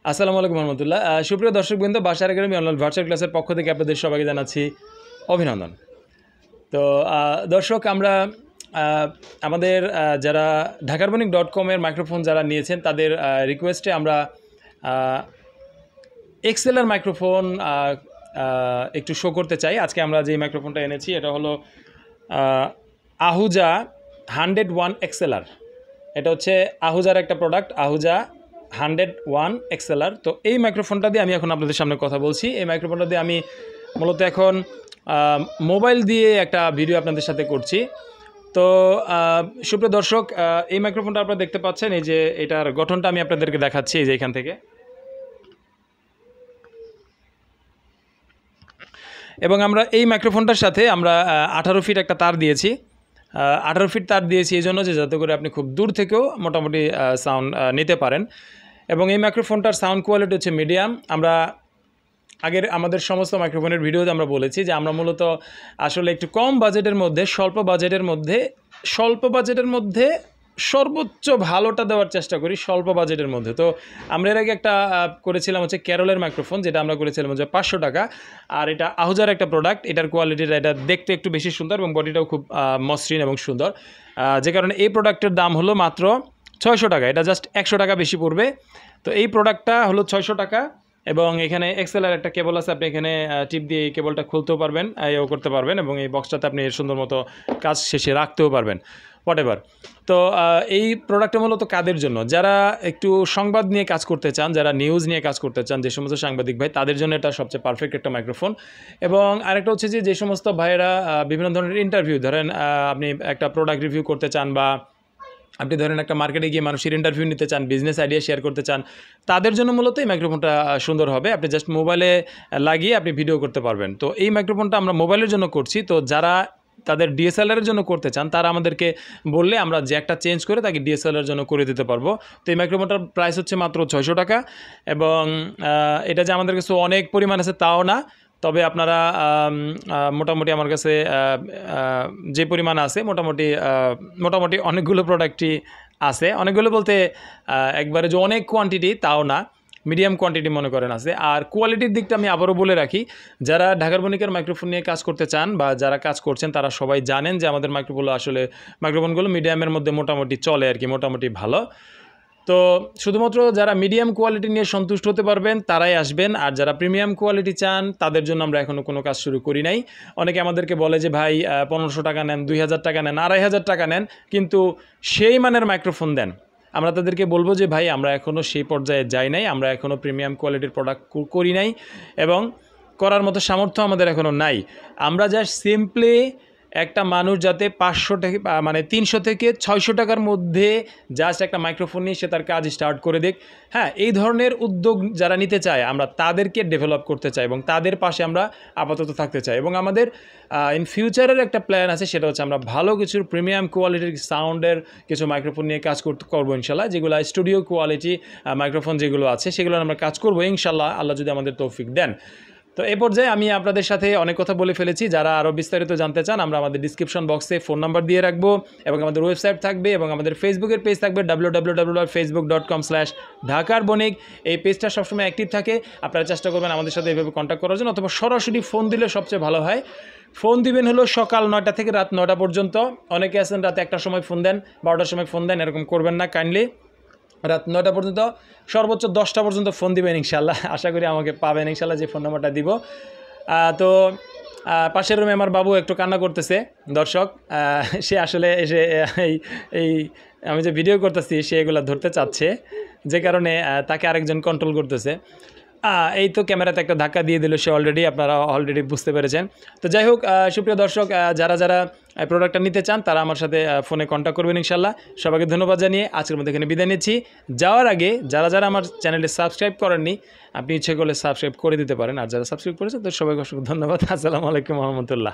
আসসালামু আলাইকুম রহমতুল্লাহ। সুপ্রিয় দর্শকবৃন্দ, বাশার একাডেমি অনলাইন ভার্চুয়াল ক্লাসের পক্ষ থেকে আপনাদের সবাইকে জানাচ্ছি অভিনন্দন। তো দর্শক, আমরা আমাদের যারা dhakarbonik.com এর মাইক্রোফোন যারা নিয়েছেন তাদের রিকোয়েস্টে আমরা XLR মাইক্রোফোন একটু শো করতে চাই। আজকে আমরা যে মাইক্রোফোনটা এনেছি এটা হলো আহুজা 101 XLR। এটা হচ্ছে আহুজার একটা প্রোডাক্ট, আহুজা 101 XLR। তো এই মাইক্রোফোনটা দিয়ে আমি এখন আপনাদের সামনে কথা বলছি। এই মাইক্রোফোনটা দিয়ে আমি মূলত এখন মোবাইল দিয়ে একটা ভিডিও আপনাদের সাথে করছি। তো সুপ্রিয় দর্শক, এই মাইক্রোফোনটা আপনারা দেখতে পাচ্ছেন, এই যে এটার গঠনটা আমি আপনাদেরকে দেখাচ্ছি এই যে এখান থেকে। এবং আমরা এই মাইক্রোফোনটার সাথে আমরা 18 ফিট একটা তার দিয়েছি। 18 ফিট তার দিয়েছি এই জন্য যে যাতে করে আপনি খুব দূর থেকেও মোটামুটি সাউন্ড নিতে পারেন। এবং এই মাইক্রোফোনটার সাউন্ড কোয়ালিটি হচ্ছে মিডিয়াম। আমরা আগের আমাদের সমস্ত মাইক্রোফোনের ভিডিওতে আমরা বলেছি যে আমরা মূলত আসলে একটু কম বাজেটের মধ্যে স্বল্প বাজেটের মধ্যে সর্বোচ্চ ভালোটা দেওয়ার চেষ্টা করি স্বল্প বাজেটের মধ্যে। তো আমরা এর আগে একটা করেছিলাম হচ্ছে ক্যারলের মাইক্রোফোন, যেটা আমরা করেছিলাম হচ্ছে 500 টাকা। আর এটা আহুজার একটা প্রোডাক্ট, এটার কোয়ালিটিটা এটা দেখতে একটু বেশি সুন্দর এবং বডিটাও খুব মসৃণ এবং সুন্দর, যে কারণে এই প্রোডাক্টের দাম হলো মাত্র 600 টাকা। এটা জাস্ট 100 টাকা বেশি পড়বে। তো এই প্রোডাক্টটা হলো 600 টাকা। এবং এখানে XLR একটা কেবল আছে, আপনি এখানে টিপ দিয়ে এই কেবলটা খুলতেও পারবেন, এও করতে পারবেন, এবং এই বক্সটাতে আপনি সুন্দর মতো কাজ শেষে রাখতেও পারবেন, হোয়াটএভার। তো এই প্রোডাক্টটা মূলত কাদের জন্য? যারা একটু সংবাদ নিয়ে কাজ করতে চান, যারা নিউজ নিয়ে কাজ করতে চান, যে সমস্ত সাংবাদিক ভাই, তাদের জন্য এটা সবচেয়ে পারফেক্ট একটা মাইক্রোফোন। এবং আরেকটা হচ্ছে যে সমস্ত ভাইয়েরা বিভিন্ন ধরনের ইন্টারভিউ, ধরেন আপনি একটা প্রোডাক্ট রিভিউ করতে চান, বা আপনি ধরেন একটা মার্কেটে গিয়ে মানুষের ইন্টারভিউ নিতে চান, বিজনেস আইডিয়া শেয়ার করতে চান, তাদের জন্য মূলত এই মাইক্রোফোনটা সুন্দর হবে। আপনি জাস্ট মোবাইলে লাগিয়ে আপনি ভিডিও করতে পারবেন। তো এই মাইক্রোফোনটা আমরা মোবাইলের জন্য করছি। তো যারা তাদের ডিএসএলআরের জন্য করতে চান তারা আমাদেরকে বললে আমরা জ্যাকটা চেঞ্জ করে তাকে ডিএসএলআর জন্য করে দিতে পারবো। তো এই মাইক্রোফোনটার প্রাইস হচ্ছে মাত্র 600 টাকা। এবং এটা যে আমাদের কাছে অনেক পরিমাণ আছে তাও না, তবে আপনারা মোটামুটি আমার কাছে যে পরিমাণ আছে মোটামুটি অনেকগুলো প্রোডাক্টই আছে। অনেকগুলো বলতে একবারে যে অনেক কোয়ান্টিটি তাও না, মিডিয়াম কোয়ান্টিটি মনে করেন আছে। আর কোয়ালিটির দিকটা আমি আবারও বলে রাখি, যারা ঢাকার বণিকের মাইক্রোফোন নিয়ে কাজ করতে চান বা যারা কাজ করছেন তারা সবাই জানেন যে আমাদের মাইক্রোফোনগুলো মিডিয়ামের মধ্যে মোটামুটি চলে আর কি, মোটামুটি ভালো। তো শুধুমাত্র যারা মিডিয়াম কোয়ালিটি নিয়ে সন্তুষ্ট হতে পারবেন তারাই আসবেন। আর যারা প্রিমিয়াম কোয়ালিটি চান তাদের জন্য আমরা এখনও কোনো কাজ শুরু করি নাই। অনেকে আমাদেরকে বলে যে ভাই 1500 টাকা নেন, 2000 টাকা নেন, 2500 টাকা নেন, কিন্তু সেই মানের মাইক্রোফোন দেন। আমরা তাদেরকে বলবো যে ভাই আমরা এখনও সেই পর্যায়ে যাই নাই, আমরা এখনও প্রিমিয়াম কোয়ালিটির প্রোডাক্ট করি নাই এবং করার মতো সামর্থ্য আমাদের এখনও নাই। আমরা জাস্ট সিম্পলি একটা মানুষ যাতে 500 থেকে 300 থেকে 600 টাকার মধ্যে জাস্ট একটা মাইক্রোফোন নিয়ে সে তার কাজ স্টার্ট করে দিক। হ্যাঁ, এই ধরনের উদ্যোগ যারা নিতে চায় আমরা তাদেরকে ডেভেলপ করতে চাই এবং তাদের পাশে আমরা আপাতত থাকতে চাই। এবং আমাদের ইন ফিউচারের একটা প্ল্যান আছে, সেটা হচ্ছে আমরা ভালো কিছু প্রিমিয়াম কোয়ালিটির সাউন্ডের কিছু মাইক্রোফোন নিয়ে কাজ করবো ইনশাল্লাহ, যেগুলো স্টুডিও কোয়ালিটি মাইক্রোফোন যেগুলো আছে সেগুলো আমরা কাজ করবো ইনশাল্লাহ, আল্লাহ যদি আমাদের তৌফিক দেন। তো এই পর্যায়ে আমি আপনাদের সাথে অনেক কথা বলে ফেলেছি। যারা আরও বিস্তারিত জানতে চান আমরা আমাদের ডিসক্রিপশন বক্সে ফোন নাম্বার দিয়ে রাখবো, এবং আমাদের ওয়েবসাইট থাকবে, এবং আমাদের ফেসবুকের পেজ থাকবে www.facebook.com/dhakarbonik। এই পেজটা সবসময় অ্যাক্টিভ থাকে। আপনারা চেষ্টা করবেন আমাদের সাথে এইভাবে কন্ট্যাক্ট করার জন্য, অথবা সরাসরি ফোন দিলে সবচেয়ে ভালো হয়। ফোন দিবেন হলো সকাল 9টা থেকে রাত 9টা পর্যন্ত। অনেকে আছেন রাতে 1টার সময় ফোন দেন, 12টার সময় ফোন দেন, এরকম করবেন না কাইন্ডলি। রাত 9টা পর্যন্ত, সর্বোচ্চ 10টা পর্যন্ত ফোন দিবেন ইনশাল্লাহ। আশা করি আমাকে পাবেন ইনশাল্লাহ, যে ফোন নাম্বারটা দিব। তো পাশের রুমে আমার বাবু একটু কান্না করতেছে দর্শক। সে আসলে এসে এই আমি যে ভিডিও করতেছি সে এগুলো ধরতে চাচ্ছে, যে কারণে তাকে আরেকজন কন্ট্রোল করতেছে। এই তো ক্যামেরাতে একটা ধাক্কা দিয়ে দিল সে, আপনারা অলরেডি বুঝতে পেরেছেন। তো যাই হোক, সুপ্রিয় দর্শক, যারা প্রোডাক্টটা নিতে চান তারা আমার সাথে ফোনে কন্ট্যাক্ট করবেন ইনশাল্লাহ। সবাইকে ধন্যবাদ জানিয়ে আজকের মধ্যে এখানে বিদায় নিচ্ছি। যাওয়ার আগে যারা আমার চ্যানেলে সাবস্ক্রাইব করেননি, আপনি ইচ্ছে করলে সাবস্ক্রাইব করে দিতে পারেন, আর যারা সাবস্ক্রাইব করেছেন তো সবাইকে অসংখ্য ধন্যবাদ। আসসালামু আলাইকুম রহমতুল্লাহ।